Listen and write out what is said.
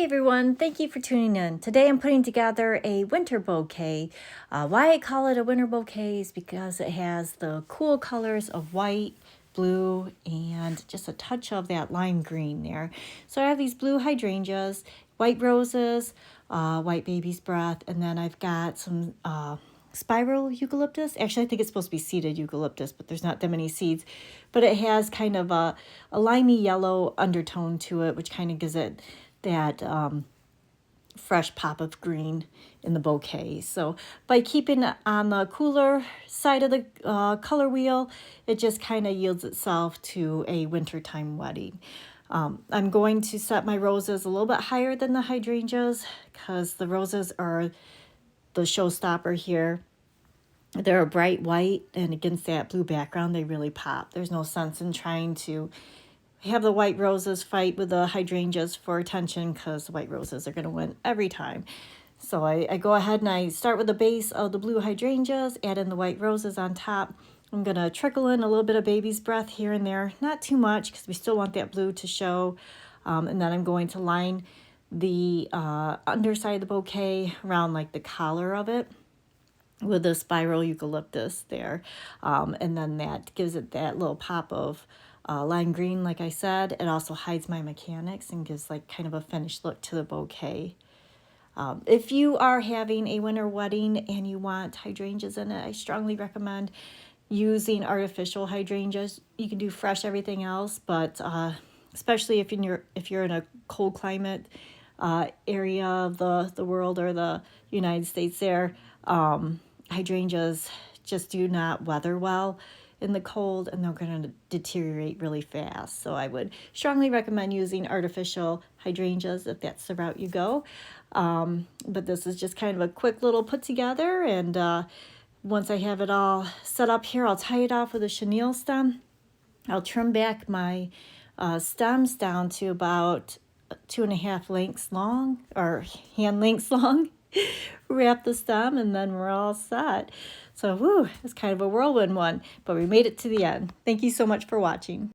everyone, thank you for tuning in. Today I'm putting together a winter bouquet. Why I call it a winter bouquet is because it has the cool colors of white, blue, and just a touch of that lime green there. So I have these blue hydrangeas, white roses, white baby's breath, and then I've got some spiral eucalyptus. Actually, I think it's supposed to be seeded eucalyptus, but there's not that many seeds. But it has kind of a limey yellow undertone to it, which kind of gives it that fresh pop of green in the bouquet. So by keeping it on the cooler side of the color wheel, it just kind of yields itself to a wintertime wedding. I'm going to set my roses a little bit higher than the hydrangeas because the roses are the showstopper here. They're a bright white, and against that blue background, they really pop. There's no sense in trying to have the white roses fight with the hydrangeas for attention because the white roses are going to win every time. So I go ahead and I start with the base of the blue hydrangeas, add in the white roses on top. I'm going to trickle in a little bit of baby's breath here and there, not too much because we still want that blue to show. And then I'm going to line the underside of the bouquet around like the collar of it with the spiral eucalyptus there. And then that gives it that little pop of lime green, like I said. It also hides my mechanics and gives like kind of a finished look to the bouquet. If you are having a winter wedding and you want hydrangeas in it, I strongly recommend using artificial hydrangeas. You can do fresh everything else, but especially if you're in a cold climate area of the world or the United States there, hydrangeas just do not weather well in the cold, and they're going to deteriorate really fast. So I would strongly recommend using artificial hydrangeas if that's the route you go. But this is just kind of a quick little put together, and once I have it all set up here, I'll tie it off with a chenille stem. I'll trim back my stems down to about 2.5 lengths long, or hand lengths long. Wrap the stem, and then we're all set. So, it's kind of a whirlwind one, but we made it to the end. Thank you so much for watching.